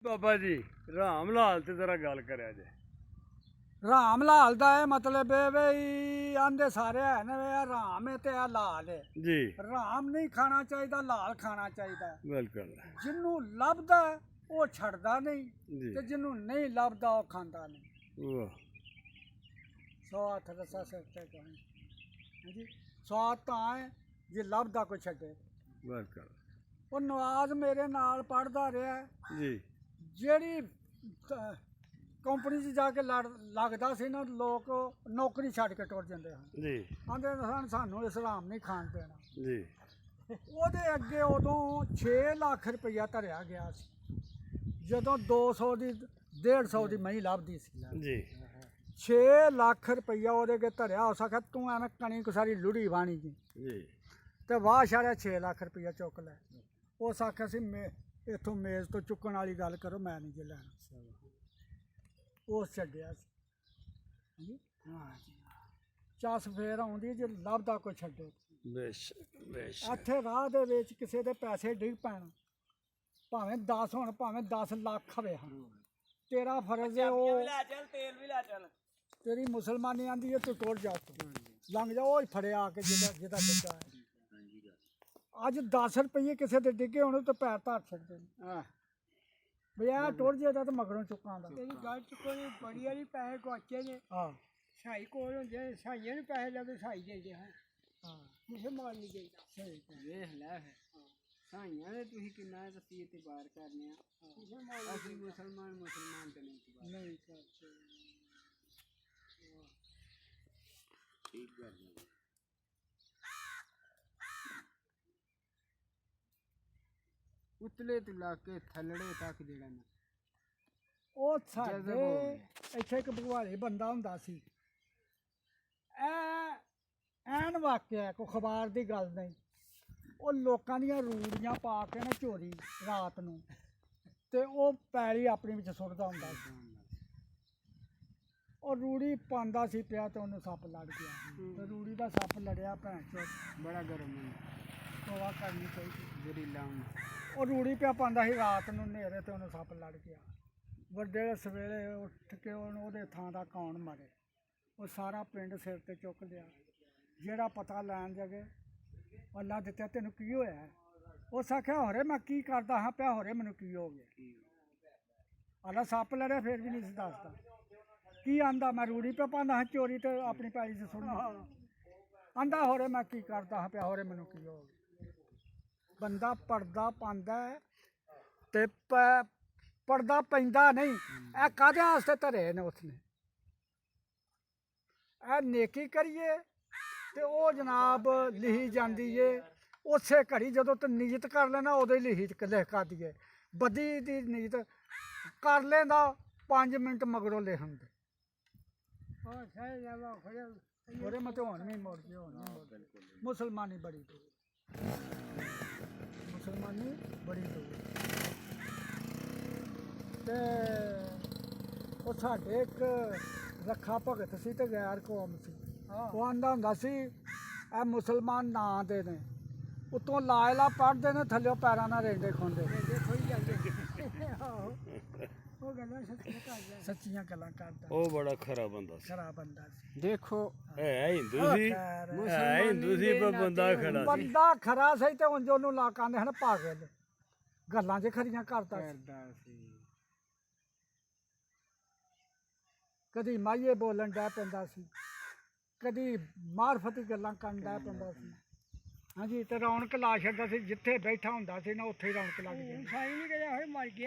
बाबा जी राम लाल ते जरा गल करा जे। राम लाल दा एह् मतलब है बई आंदे सारे है न राम है ते लाल है जी राम नहीं खाना चाहिए लाल खाना चाहिए। बिल्कुल जिन्नू लभदा वो छड़दा नहीं जी ते जिन्नू नहीं लभदा वो खांदा नहीं। वाह स्वाद रसा सकते कहीं जी स्वाद तो है जे लभदा कोई छड़े। बिल्कुल वो नवाज मेरे नाल पढ़दा रहा जी जेड़ी कंपनी च जाके लगदा सी ना लोग नौकरी छड़ के टुर जांदे हैं जी आंदे सन सानू इस्लाम नहीं खान देना। जी ਉਹਦੇ ਅੱਗੇ ਉਦੋਂ 6 ਲੱਖ ਰੁਪਈਆ ਧਰਿਆ ਗਿਆ ਸੀ ਜਦੋਂ 200 ਦੀ 150 ਦੀ ਮਹੀਂ ਲੱਭਦੀ ਸੀ जी 6 ਲੱਖ ਰੁਪਈਆ ਉਹਦੇ ਅੱਗੇ ਧਰਿਆ। ਉਸ ਆਖਿਆ ਤੂੰ ਐਵੇਂ ਕਣੀ ਕੁ ਸਾਰੀ ਲੁੜੀ ਬਾਣੀ ਜੀ जी ਤੇ ਵਾਹ ਛਾੜਿਆ 6 ਲੱਖ ਰੁਪਈਆ ਚੁੱਕ ਲੈ। ਉਸ ਆਖਿਆ ਸੀ ਇੱਥੋਂ ਮੇਜ਼ ਤੋਂ ਚੁੱਕਣ ਵਾਲੀ ਗੱਲ ਕਰੋ ਮੈਂ ਨਹੀਂ ਜੇ ਲੈਣਾ। ਉਸ ਛੱਡਿਆ ਸੀ ਹਾਂ ਜੀ ਚੱਸ ਫੇਰ ਆਉਂਦੀ ਜੇ ਲੱਭਦਾ ਕੋਈ ਛੱਡੇ। बेशक बेशक ਇੱਥੇ ਰਾਹ ਦੇ ਵਿੱਚ ਕਿਸੇ ਦੇ ਪੈਸੇ ਡਿੱਗ ਪੈਣ ਭਾਵੇਂ 10 ਹੋਣ ਭਾਵੇਂ 10 ਲੱਖ ਹੋਵੇ ਤੇਰਾ ਫਰਜ਼ ਹੈ ਉਹ तेल भी ला चल ਤੇਰੀ ਮੁਸਲਮਾਨੀ ਆਂਦੀ ਹੈ ਤੂੰ ਟੁਰ ਜਾ ਤੂੰ ਲੰਘ ਜਾ ਉਹ ਹੀ ਫੜਿਆ ਆ ਕੇ ਜਿਹਦਾ ਡਿੱਗਾ ਹੈ। ਅੱਜ 10 ਰੁਪਏ ਕਿਸੇ ਦੇ ਡਿੱਗੇ ਹੋਣ ਤੇ ਪੈਰ ਧਰ ਛੱਡਦੇ ਨੇ ਹਾਂ ਬਈ ਆ ਟੁਰ ਜਾਦਾ ਤੇ ਮਗਰੋਂ ਚੁੱਕਾਂ ਦਾ ਤੇਰੀ ਗੱਲ ਚ ਕੋਈ ਬੜੀ ਵਾਲੀ ਪੈਸੇ ਗਵਾਚੇ ਨੇ ਹਾਂ ਸਾਈ ਕੋਲ ਹੁੰਦੇ ਸਾਈਆਂ ਨੂੰ ਪੈਸੇ ਲੱਗੇ ਸਾਈ ਦਿੰਦੇ ਹਾਂ ਹਾਂ ਮੁਸਲਮਾਨ ਨਹੀਂ ਦੇਦਾ ਸਹੀ ਵੇਖ ਲੈ ਸਾਈਆਂ ਨੇ ਤੁਸੀਂ ਕਿੰਨਾ ਤਸੀਰ ਤੇ ਬਾਰ ਕਰਨੇ ਆ ਅਸੀਂ ਮੁਸਲਮਾਨ ਤੇ ਨਹੀਂ ਕਰਦੇ ਠੀਕ ਗੱਲ ਹੈ। ਉਤਲੇ ਤੋਂ ਲਾ ਕੇ ਥੱਲੜੇ ਤੱਕ ਜਿਹੜਾ ਨਾ ਉਹ ਸਾਡੇ ਇੱਥੇ ਇੱਕ ਭਗਵਾਲੇ ਬੰਦਾ ਹੁੰਦਾ ਸੀ ਐਨ ਵਾਕਿਆ ਕੋਈ ਖਬਰ ਦੀ ਗੱਲ ਨਹੀਂ। ਉਹ ਲੋਕਾਂ ਦੀਆਂ ਰੂੜੀਆਂ ਪਾ ਕੇ ਨਾ ਚੋਰੀ ਰਾਤ ਨੂੰ ਤੇ ਉਹ ਪੈਲੀ ਆਪਣੀ ਵਿੱਚ ਸੁੱਟਦਾ ਹੁੰਦਾ ਸੀ। ਉਹ ਰੂੜੀ ਪਾਉਂਦਾ ਸੀ ਪਿਆ ਤੇ ਉਹਨੂੰ ਸੱਪ ਲੜ ਗਿਆ ਤੇ ਰੂੜੀ ਦਾ ਸੱਪ ਲੜਿਆ ਭੈਣ ਚੋ ਬੜਾ ਗਰਮ ਹੈ ਤੋਵਾ ਕਰਨੀ ਚਾਹੀਦੀ। ਜਿਹੜੀ ਲਾਉਂ ਉਹ ਰੂੜੀ ਪਿਆ ਪਾਉਂਦਾ ਸੀ ਰਾਤ ਨੂੰ ਹਨੇਰੇ ਤੇ ਉਹਨੂੰ ਸੱਪ ਲੜ ਗਿਆ। ਵੱਡੇ ਸਵੇਰੇ ਉੱਠ ਕੇ ਉਹਨੂੰ ਉਹਦੇ ਥਾਂ ਦਾ ਕੌਣ ਮਰੇ। ਉਹ ਸਾਰਾ ਪਿੰਡ ਸਿਰ ਤੇ ਚੁੱਕ ਲਿਆ। ਜਿਹੜਾ ਪਤਾ ਲੈਣ ਜਗੇ ਅੱਲਾ ਦਿੱਤਾ ਤੈਨੂੰ ਕੀ ਹੋਇਆ। ਉਸ ਆਖਿਆ ਹੋਰੇ ਮੈਂ ਕੀ ਕਰਦਾ ਹਾਂ ਪਿਆ ਹੋਰੇ ਮੈਨੂੰ ਕੀ ਹੋ ਗਿਆ। ਅੱਲਾ ਸੱਪ ਲੜਿਆ ਫਿਰ ਵੀ ਨਹੀਂ ਸੀ ਦੱਸਦਾ ਕੀ ਆਂਦਾ ਮੈਂ ਰੂੜੀ ਪਿਆ ਪਾਉਂਦਾ ਹਾਂ ਚੋਰੀ ਤੇ ਆਪਣੀ ਪੈਲੀ 'ਚ ਸੁਣਨਾ ਆਂਦਾ ਹੋਰੇ ਮੈਂ ਕੀ ਕਰਦਾ ਹਾਂ ਪਿਆ ਹੋਰੇ ਮੈਨੂੰ ਕੀ ਹੋ ਗਿਆ। ਬੰਦਾ ਪਰਦਾ ਪਾਉਂਦਾ ਤੇ ਪਰਦਾ ਪੈਂਦਾ ਨਹੀਂ। ਇਹ ਕਾਹਦੇ ਵਾਸਤੇ ਧਰੇ ਨੇ ਉਸਨੇ ਇਹ ਨੇਕੀ ਕਰੀਏ ਤੇ ਉਹ ਜਨਾਬ ਲਿਖੀ ਜਾਂਦੀ ਏ ਉਸੇ ਘੜੀ ਜਦੋਂ ਤੇ ਨੀਅਤ ਕਰ ਲੈਣਾ ਉਦੋਂ ਹੀ ਲਿਖੀ ਲਿਖ ਕਰ ਦਈਏ। ਬਦੀ ਦੀ ਨੀਅਤ ਕਰ ਲੈਂਦਾ 5 ਮਿੰਟ ਮਗਰੋਂ ਲਿਖਣ ਦੇ ਉਹਦੇ ਮਤੇ ਹੁਣ ਵੀ ਮੁੜ ਗਏ ਹੁਣ ਮੁਸਲਮਾਨੀ ਬੜੀ ਦੂਰ ਮੁਸਲਮਾਨੀ ਬੜੀ ਦੂਰ ਤੇ ਉਹ ਸਾਡੇ ਇੱਕ ਰੱਖਾ ਭਗਤ ਸੀ ਤੇ ਗੈਰ ਕੌਮ ਸੀ। ਉਹ ਆਂਦਾ ਹੁੰਦਾ ਸੀ ਇਹ ਮੁਸਲਮਾਨ ਨਾਂ ਦੇ ਨੇ ਉੱਤੋਂ ਲਾਇਲਾ ਪੜ੍ਹਦੇ ਨੇ ਥੱਲੇ ਪੈਰਾਂ ਨਾਲ ਰੇਂਡੇ ਖੋਂਦੇ ਉਹ ਗੱਲਾਂ ਸੱਚੀਆਂ ਗੱਲਾਂ ਕਰਦਾ। ਉਹ ਬੜਾ ਖਰਾ ਬੰਦਾ ਸੀ। ਖਰਾ ਬੰਦਾ ਸੀ। ਦੇਖੋ ਹੈ ਹਿੰਦੂ ਸੀ ਹਿੰਦੂ ਸੀ ਪਰ ਬੰਦਾ ਖੜਾ ਸੀ। ਬੰਦਾ ਖਰਾ ਸਹੀ ਤੇ ਉਂਝ ਉਹਨੂੰ ਲਾ ਕਹਿੰਦੇ ਹਨ ਪਾਗਲ ਗੱਲਾਂ 'ਚ ਖਰੀਆਂ ਕਰਦਾ ਸੀ। ਕਦੀ ਮਾਈਏ ਬੋਲਣ ਡੈ ਪੈਂਦਾ ਸੀ ਕਦੀ ਮਾਰਫਤੀ ਗੱਲਾਂ ਕਰਨ ਡੈ ਪੈਂਦਾ ਸੀ। ਹਾਂਜੀ ਤੇ ਰੌਣਕ ਲਾ ਛੱਡਦਾ ਸੀ ਜਿੱਥੇ ਬੈਠਾ ਹੁੰਦਾ ਸੀ ਨਾ ਉੱਥੇ ਹੀ ਰੌਣਕ ਲੱਗ ਜਾਂਦੀ। ਸਾਈ ਨਹੀਂ ਗਿਆ ਹੋਏ ਮਰ ਗਿਆ।